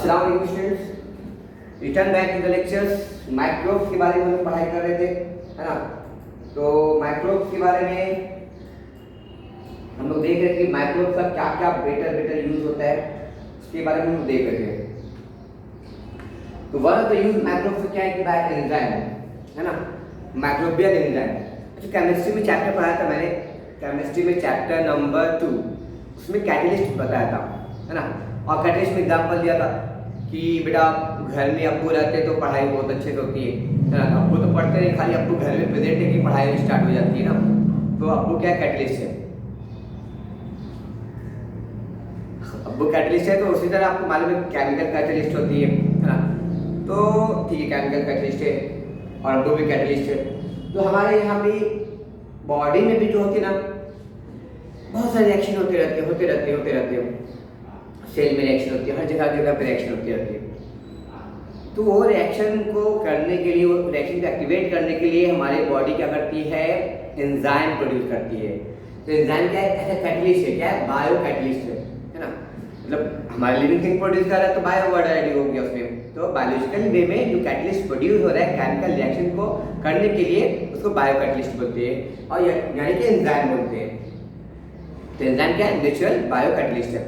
अस्सलाम वालेकुम students, return back to the lectures. Microbes के बारे में हम लोग पढ़ाई कर रहे थे, है ना। तो माइक्रोब्स के बारे में हम लोग देख रहे थे कि माइक्रोब्स का क्या क्या बेटर यूज होता है, उसके बारे में हम देख रहे थे। तो one of the use microbes क्या है कि बाय एंजाइम, है ना, माइक्रोबियल एंजाइम। अच्छा, केमिस्ट्री में चैप्टर पढ़ाया था मैंने, केमिस्ट्री में चैप्टर नंबर 2, उसमें कैटलिस्ट बताया था, है ना। और कैटलिस्ट में एग्जाम्पल दिया था कि बेटा घर में अब्बू रहते तो पढ़ाई बहुत अच्छे से होती है ना। अब्बू तो पढ़ते नहीं, खाली अब्बू घर में प्रेजेंट है कि पढ़ाई स्टार्ट हो जाती है ना। तो अब्बू क्या कैटलिस्ट है, अब्बू कैटलिस्ट है। तो उसी तरह आपको मालूम है केमिकल कैटलिस्ट होती है ना। तो ठीक है, केमिकल कैटलिस्ट है और अब्बू भी कैटलिस्ट है। तो हमारे यहाँ भी बॉडी में भी जो होती है ना, बहुत सारे रिएक्शन होते रहते हैं। सेल में रिएक्शन होती है, हर जगह पे रिएक्शन होती रहती है। तो वो रिएक्शन को करने के लिए, वो रिएक्शन को एक्टिवेट करने के लिए हमारी बॉडी क्या करती है, एंजाइम प्रोड्यूस करती है। तो एंजाइम क्या है, ऐसा कैटलिस्ट है, क्या है, बायो कैटलिस्ट है ना। मतलब हमारे लिविंग थिंग प्रोड्यूस कर रहा है तो बायो वर्ड ऐड हो गया उसमें। तो बायोलॉजिकल वे में जो कैटलिस्ट प्रोड्यूस हो रहा है केमिकल रिएक्शन को करने के लिए, उसको बायो कैटलिस्ट बोलते हैं, और यानी कि एंजाइम बोलते हैं। तो एंजाइम क्या है, नेचुरल बायो कैटलिस्ट है।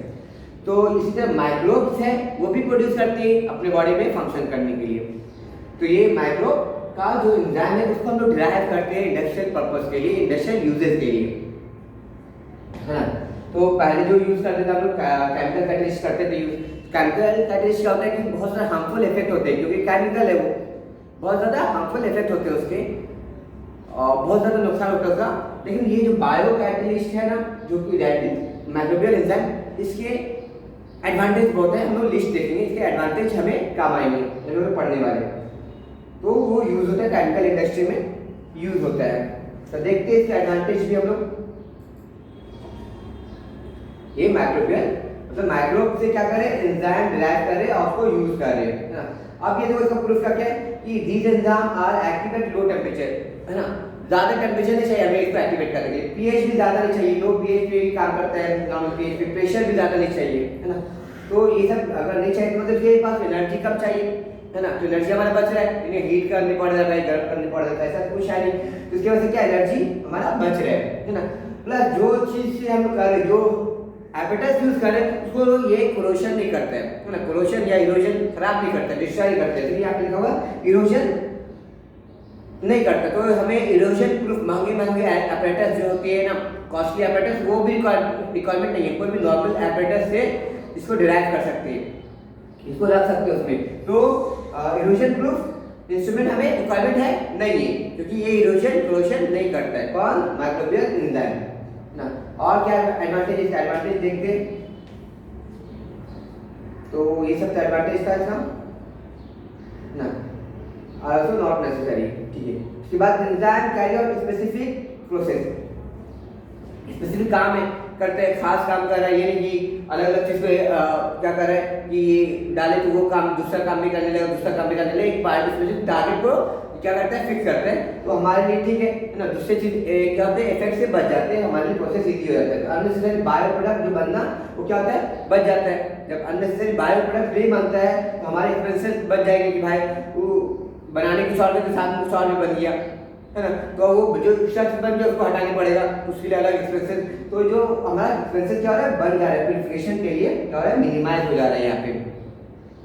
तो इसी तरह माइक्रोब्स है, वो भी प्रोड्यूस करती है अपने बॉडी में फंक्शन करने के लिए। तो ये माइक्रोब का जो एंजाइम है उसको हम लोग डिराइव करते हैं इंडस्ट्रियल पर्पस के लिए, इंडस्ट्रियल यूजेस के लिए, है ना। तो पहले जो यूज करते थे हम लोग केमिकल कैटलिस्ट करते थे यूज। केमिकल कैटलिस्ट क्या होता है कि बहुत सारे हार्मफुल इफेक्ट होते हैं, क्योंकि केमिकल है वो, बहुत ज़्यादा हार्मफुल इफेक्ट होते हैं उसके, और बहुत ज़्यादा नुकसान होता है उसका। लेकिन ये जो बायो कैटलिस्ट है ना, जो कि माइक्रोबियल एंजाइम, इसके एडवांटेज बहुत है। हम लोग लिस्ट देखेंगे, इसके एडवांटेज हमें काम आएंगे जब हम लोग पढ़ने वाले। तो वो यूज होता है केमिकल इंडस्ट्री में, यूज होता है। तो देखते हैं इसके एडवांटेज भी हम लोग। ये माइक्रोबियल मतलब माइक्रोब से क्या करें, एंजाइम डिराइव करें और उसको यूज करें, है ना। अब ये देखो, इसका प्रूफ क्या है कि these enzyme are active at low temperature, है ना। ज्यादा टेम्परेचर नहीं चाहिए हमें इसको एक्टिवेट करने के लिए, पीएच भी ज्यादा नहीं चाहिए, लो पीएच पे काम करता है, नॉर्मल पीएच पे प्रेशर भी ज्यादा नहीं चाहिए, है ना। तो ये सब अगर नहीं चाहिए तो मतलब ये पास एनर्जी कम चाहिए, है ना। तो एनर्जी हमारा बच रहा है, इन्हें हीट करनी पड़ जाता है, गर्म करनी पड़ जाता है, ऐसा कुछ है नहीं। तो इसकी वजह से क्या एनर्जी हमारा बच रहा है ना। प्लस जो चीज से हम कर जो एपेटाइज यूज करें उसको ये कोरोशन नहीं करते हैं, है ना। कोरोशन या इरोजन खराब नहीं करते, डिस्ट्रॉय नहीं करते। तो यहाँ पे लिखा हुआ इरोजन नहीं करता। तो हमें इरोजन प्रूफ महंगे एपेटाइज जो होती है ना, कॉस्टली एपेटाइज, वो भी रिक्वायरमेंट नहीं है। कोई भी नॉर्मल एपेटाइज से इसको डिराइव कर सकते हैं, इसको रख सकते हैं उसमें। तो इरोजन प्रूफ इंस्ट्रूमेंट हमें रिक्वायरमेंट है नहीं है, क्योंकि ये इरोजन कोरोशन नहीं करता है। कौन, माइक्रोबियल एंजाइम ना। और क्या एडवांटेज, इसका एडवांटेज देखते हैं। तो ये सब एडवांटेज था इसका ना, आल्सो नॉट नेसेसरी, ठीक है। उसके बाद enzyme carry out specific process, specific काम है, करते हैं, खास काम कर रहा है। ये नहीं कि अलग अलग चीज पे क्या कर रहा है कि डाले तो वो काम दूसरा काम भी करने लगे, दूसरा काम भी करने लगे। एक पार्ट स्पेसिफिक टारगेट को क्या करते हैं, फिक्स करते हैं। तो हमारे लिए ठीक है ना। दूसरे चीज क्या होते हैं, इफेक्ट से बच जाते हैं, हमारे लिए प्रोसेस इजी हो जाता है। अननेसेसरी बायो प्रोडक्ट जो बनना, वो क्या होता है, बच जाता है। जब अननेसेसरी बायो प्रोडक्ट नहीं बनता है तो हमारे एक्सपेंसेस बच जाएंगे कि भाई वो बनाने के सॉल्व के साथ में कुछ और भी बन गया, है ना। तो वो जो एक्स्ट्रा चीज बन गया उसको हटाना पड़ेगा, उसके लिए अलग एक्सपेंसेस। तो जो हमारा एक्सपेंसेस क्या हो रहा है, बन जा रहा है, प्यूरिफिकेशन के लिए क्या हो रहा है, मिनिमाइज हो जा रहा है। यहाँ पे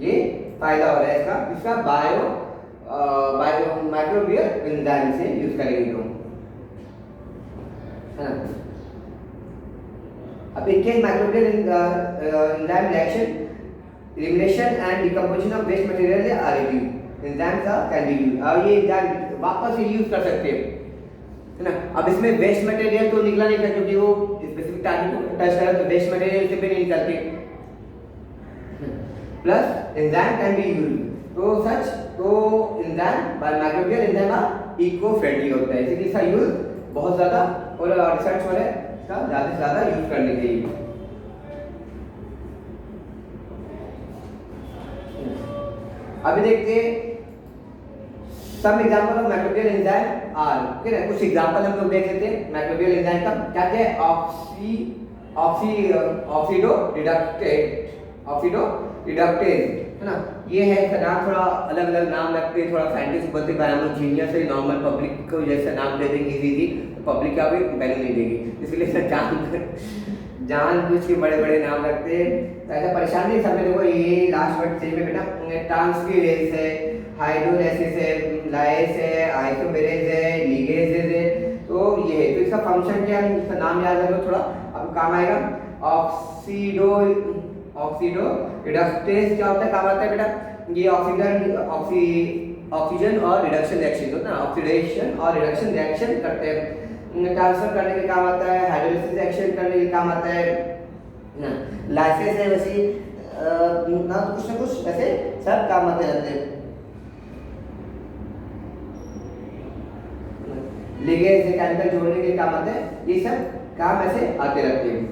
ये फायदा हो रहा है इसका बायो माइक्रोबियल एंजाइम से यूज करेंगे तो, है ना। अब एक microbial enzyme reaction, elimination and decomposition of waste material are reduced, enzymes can be used. और ये एंजाइम वापस से यूज कर सकते हैं, है ना। अब इसमें वेस्ट मटेरियल तो निकला नहीं था, क्योंकि वो स्पेसिफिक टारगेट को टच करा, तो वेस्ट मटेरियल से भी नहीं निकलते। Plus enzyme can be used, तो सच तो enzyme by microbial enzyme are eco friendly होता है, इसलिए इसका यूज बहुत ज्यादा और रिसर्च हो रहा है इसका ज्यादा से ज्यादा यूज करने के लिए। अभी देखते हैं some example of microbial enzyme are, ठीक है। कुछ एग्जांपल हम लोग देख लेते हैं माइक्रोबियल एंजाइम का। क्या क्या है, ऑक्सीडो रिडक्टेज, है ना। ये है इसका नाम थोड़ा अलग अलग नाम रखते हैं, थोड़ा साइंटिस्ट बोलते हैं हम लोग जीनियस है, नॉर्मल पब्लिक को जैसे नाम दे देंगे इजी, तो पब्लिक का भी वैल्यू नहीं देगी, इसलिए सर जान कुछ के बड़े बड़े नाम रखते हैं। तो ऐसा परेशान नहीं सब में। देखो ये लास्ट वर्ड सही में बेटा ट्रांसफेरेज है, हाइड्रोलाइसिस है, लाइस है, आइसोमेरेज है, लिगेसेज है। तो ये है, तो इसका फंक्शन क्या है, इसका नाम याद रखो थोड़ा, अब काम आएगा। ऑक्सीडो रिडक्टेज क्या होता है, काम आता है बेटा, ये ऑक्सीजन और रिडक्शन रिएक्शन होता है ना, ऑक्सीडेशन और रिडक्शन रिएक्शन करते हैं, ट्रांसफर करने के काम आता है, हाइड्रोलाइसिस रिएक्शन करने के काम आता है ना। लाइसेस है वैसे ना, कुछ ना कुछ ऐसे सब काम आते रहते हैं। लिगेंड से केमिकल जोड़ने के काम आते हैं, ये सब काम ऐसे आते रहते हैं।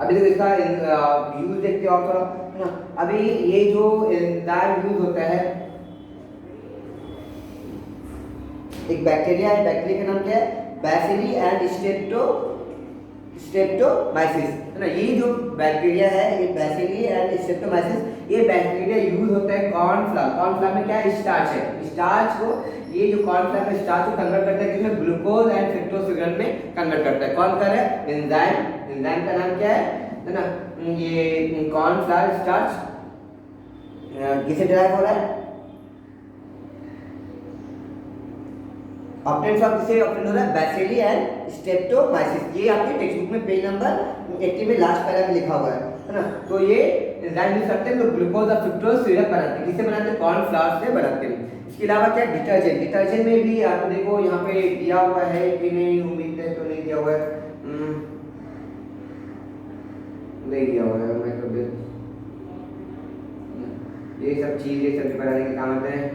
अभी देखो इसका यूज देखते हैं और थोड़ा, है ना। अभी ये जो एंजाइम यूज होता है, एक बैक्टीरिया है, बैक्टीरिया का नाम क्या है, बैसिली एंड स्ट्रेप्टोमाइसिस, है ना। ये जो बैक्टीरिया है, ये बैसिली एंड स्ट्रेप्टोमाइसिस, ये बैक्टीरिया यूज होता है कॉर्नफ्लावर। कॉर्नफ्लावर में क्या है, स्टार्च है, स्टार्च को ये जो कॉर्नफ्लावर में स्टार्च को कन्वर्ट करता है किसमें, ग्लूकोज एंड फ्रक्टोज शुगर में कन्वर्ट करता है। कौन कर रहा है, एंजाइम। एंजाइम का नाम क्या है ना, ये कॉर्नफ्लावर स्टार्च किसे ड्राइव हो रहा है, ऑप्टेन फ्रॉम किसे ऑप्टेन हो रहा है, बैसिली एंड स्ट्रेप्टोमाइसिस। ये आपके टेक्स्ट बुक में पेज नंबर 80 में लास्ट पैरा में लिखा हुआ है ना। तो ये एंजाइम यूज करते हैं, तो ग्लूकोज और फ्रक्टोज सिरप बनाते हैं, किससे बनाते हैं, कॉर्नफ्लावर से बनाते हैं। इसके अलावा क्या, डिटर्जेंट। डिटर्जेंट में भी आपको देखो यहाँ पे दिया हुआ है कि नहीं, उम्मीद है तो नहीं दिया हुआ है, नहीं दिया हुआ है, मैं तो ये सब चीज, ये सब्जी बनाने के काम आते हैं।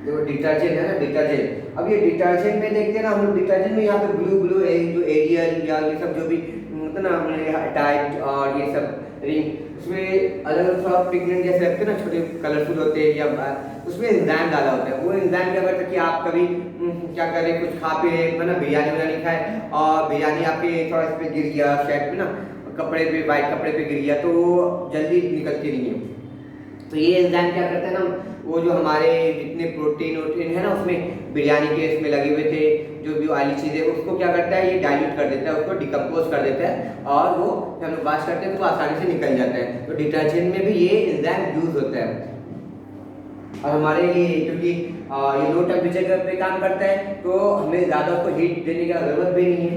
देखो डिटर्जेंट है ना, डिटर्जेंट। अब ये डिटर्जेंट में देखते हैं ना हम लोग, डिटर्जेंट में यहाँ पे ब्लू जो एरियल या ये सब जो भी होता है ना, टाइट और ये सब रिंग, उसमें अलग अलग थोड़ा पिगमेंट जैसे लगते हैं ना, छोटे कलरफुल होते हैं, या उसमें एंजाइम डाला होता है। वो एंजाइम क्या करता है कि आप कभी क्या करें, कुछ खा पी रहे ना, बिरयानी खाए और बिरयानी आपके थोड़ा इस पे गिर गया, शर्ट पे ना, कपड़े पे, वाइट कपड़े पे गिर गया, तो वो जल्दी निकलती नहीं है। तो ये एंजाइम क्या करता है ना, वो जो हमारे जितने प्रोटीन वोटीन है ना, उसमें बिरयानी के इसमें लगे हुए थे, जो भी ऑयली चीज़ें, उसको क्या करता है, ये डाइल्यूट कर देता है, उसको डिकम्पोज कर देता है, और वो जब हम लोग वॉश करते हैं तो वो आसानी से निकल जाता है। तो डिटर्जेंट में भी ये एंजाइम यूज होता है। और हमारे ये क्योंकि ये लो टेम्परेचर पे काम करता है, तो हमें ज़्यादा उसको हीट देने की जरूरत भी नहीं है।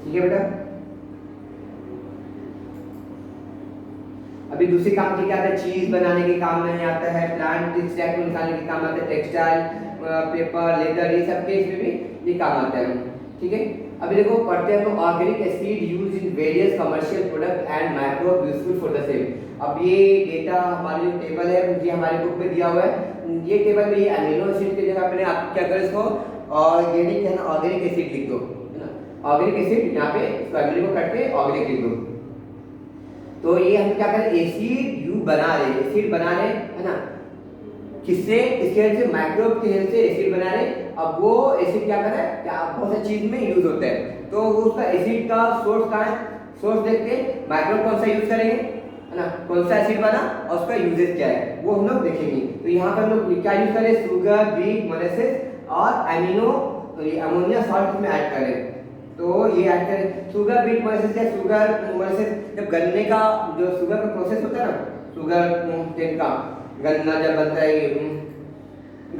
ठीक है बेटा। अभी दूसरी काम की क्या आता है, चीज बनाने के काम में आता है, प्लांट एक्सट्रैक्ट निकालने के काम आता है, टेक्सटाइल, पेपर, लेदर, ये सब के इसमें भी ये काम आता है। ठीक है। अभी देखो पढ़ते हैं, तो organic acid use in various commercial product and microbe useful for the same. अब ये डेटा हमारे जो टेबल है, ये हमारे बुक में दिया हुआ है। ये टेबल में ये अमीनो एसिड की जगह पे आप क्या करें, इसको ऑर्गेनिक है ना, ऑर्गेनिक एसिड लिख दो, है ना। ऑर्गेनिक एसिड यहाँ पे इसको अमीनो को कट के ऑर्गेनिक लिख दो। तो ये हम क्या करें, एसिड यू बना रहे, एसिड बना रहे, है ना, किससे, इसके हेल्प से, माइक्रोब की हेल्प से एसिड बना रहे। अब वो एसिड क्या करे, क्या बहुत सी चीज में यूज होता है, तो उसका एसिड का सोर्स कहाँ है, सोर्स देखते हैं, माइक्रोब कौन सा यूज करेंगे, है ना, कौन सा एसिड बना और उसका यूजेज क्या है, वो हम लोग देखेंगे। तो यहाँ पर हम लोग क्या यूज करें, शुगर, बीट, मोलेसेस और एमिनो, तो ये अमोनिया सॉल्ट इसमें ऐड करें। तो ये ऐड करें शुगर, बीट, मोलेसेस या शुगर, मोलेसेस, जब गन्ने का जो शुगर का प्रोसेस होता है ना, शुगर केन का गन्ना जब बनता है,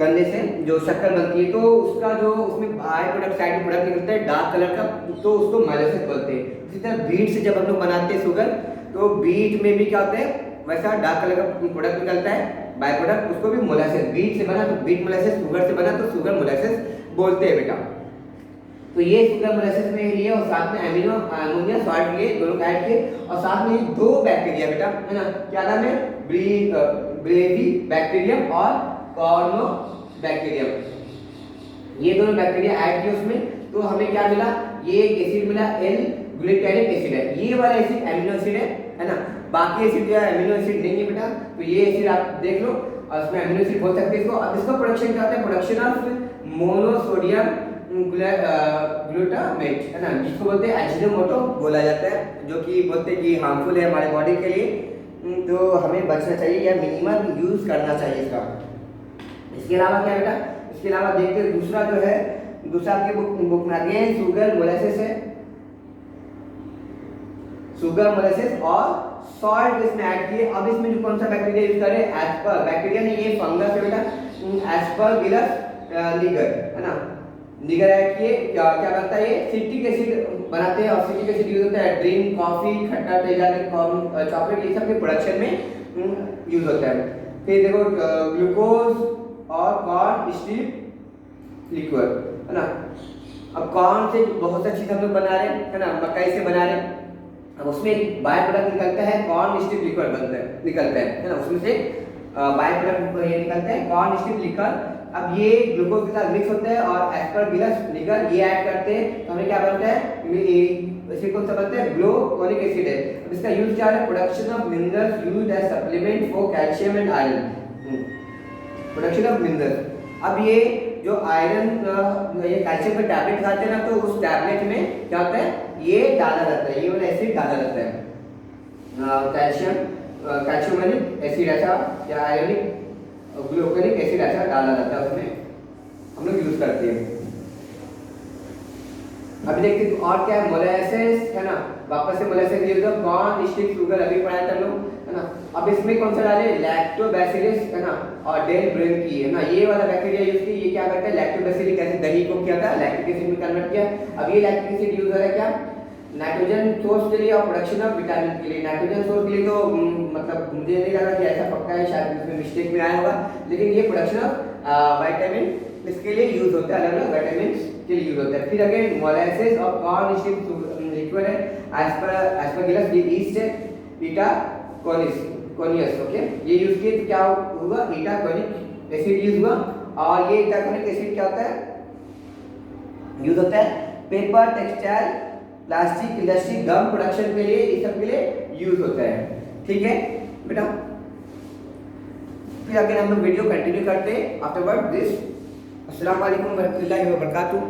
गन्ने से जो शक्कर बनती है, तो उसका जो उसमें बाय प्रोडक्ट, साइड प्रोडक्ट निकलता है डार्क कलर का, तो उसको मोलेसेस बोलते हैं। इसी तरह बीट से जब हम लोग बनाते हैं शुगर, तो बीट में भी क्या होता है, वैसा डार्क कलर का प्रोडक्ट निकलता है, बाय प्रोडक्ट, उसको भी मोलेसेस, बीट से बना तो बीट मोलेसेस, शुगर से बना तो शुगर मोलेसेस बोलते हैं बेटा। तो ये शुगर मोलेसेस में लिए और साथ में एमिनो अमोनिया सॉल्ट लिए, दोनों ऐड किए, और साथ में दो बैक्टीरिया बेटा, है ना, क्या नाम है, ब्रेवी बैक्टीरियम और कॉर्नो बैक्टीरियम, ये दोनों बैक्टीरिया ऐड किए उसमें। तो हमें क्या मिला, ये एसिड मिला, एल ग्लूटानिक एसिड है, ये वाला एसिड एमिनो एसिड है ना। बाकी एसिड जो है अमीनो एसिड नहीं है बेटा, तो ये एसिड आप देख लो और उसमें अमीनो एसिड बोल सकते हैं इसको। अब इसका प्रोडक्शन क्या होता है, प्रोडक्शन ऑफ मोनोसोडियम ग्लूटामेट है ना, जिसको बोलते हैं अजीनोमोटो बोला जाता है, जो कि बोलते हैं कि हार्मफुल है हमारे बॉडी के लिए, तो हमें बचना चाहिए या मिनिमम यूज करना चाहिए इसका। इसके अलावा क्या बेटा, इसके अलावा देखते हैं दूसरा जो है, दूसरा आपकी बुक में आती है शुगर मोलेसेस है, शुगर मोलेसेस और सॉल्ट इसमें ऐड किए। अब इसमें जो कौन सा बैक्टीरिया यूज करें, एस्पर बैक्टीरिया नहीं, ये फंगस है बेटा, एस्परगिलस निगर है ना, निगर ऐड किए। क्या क्या बनता है, ये सिट्रिक एसिड बनाते हैं और सिट्रिक एसिड यूज होता है ड्रिंक, कॉफी, खट्टा तेजा, चॉकलेट, ये सब के प्रोडक्शन में यूज होता है। फिर देखो ग्लूकोज और कॉर्न स्टीव लिक्विड है ना। अब कॉर्न से बहुत सा चीज हम लोग बना रहे हैं है ना, मकई से बना रहे हैं, अब उसमें एक बाय प्रोडक्ट निकलता है कॉर्न स्टीव लिक्विड बनता है, निकलता है ना, उसमें से बाय प्रोडक्ट ये निकलता है कॉर्न स्टीव लिक्विड। अब ये ग्लूकोज के साथ मिक्स होता है और एस्परगिलस निगर ये ऐड करते हैं, तो हमें क्या बनता है, इसे कौन सा बनता है, ग्लूकोनिक एसिड है। अब इसका यूज क्या है, production of minerals used as supplement for calcium and iron, production of minerals. अब ये जो आयरन ये कैल्शियम का टैबलेट खाते हैं ना, तो उस टैबलेट में क्या होता है, ये डाला जाता है, ये वाला एसिड डाला जाता है, कैल्शियम एसिड ऐसा या आयोनिक ग्लूकोनिक एसिड ऐसा डाला जाता है, उसमें हम लोग यूज करते हैं। अभी देखते हैं और क्या है, मोलेसेस है ना, वापस से मोलेसेस यूज हो, कॉर्न स्टिक शुगर अभी पढ़ाया था लोग है ना। अब इसमें कौन सा डाले, लैक्टोबैसिलस है ना और डेल ब्रेन की है ना, ये वाला बैक्टीरिया यूज की। ये क्या करता है, लैक्टोबैसिलिक एसिड दही को क्या था, लैक्टिक एसिड में कन्वर्ट किया। अब ये लैक्टिक एसिड यूज हो रहा है क्या, नाइट्रोजन सोर्स के लिए और प्रोडक्शन ऑफ विटामिन के लिए। नाइट्रोजन सोर्स के लिए तो मतलब मुझे नहीं लगा कि ऐसा पक्का है, शायद इसमें मिस्टेक में आया होगा, लेकिन ये प्रोडक्शन ऑफ विटामिन इसके लिए यूज होता है, अलग अलग विटामिन के लिए यूज होता है। फिर अगेन मोलेसेस और कॉर्न स्टीव लिक्विड है, एस्परगिलस ये ईस्ट है, बीटा कोनियस ओके, ये यूज किए तो क्या हुआ, इटाकोनिक एसिड यूज हुआ। और ये इटाकोनिक एसिड क्या होता है, यूज होता है पेपर, टेक्सटाइल, प्लास्टिक इंडस्ट्री, गम प्रोडक्शन के लिए, ये सब के लिए यूज होता है। ठीक है बेटा, फिर अगर हम लोग वीडियो कंटिन्यू करते हैं आफ्टर दिस। अस्सलाम वालेकुम व रहमतुल्लाहि व बरकातहू।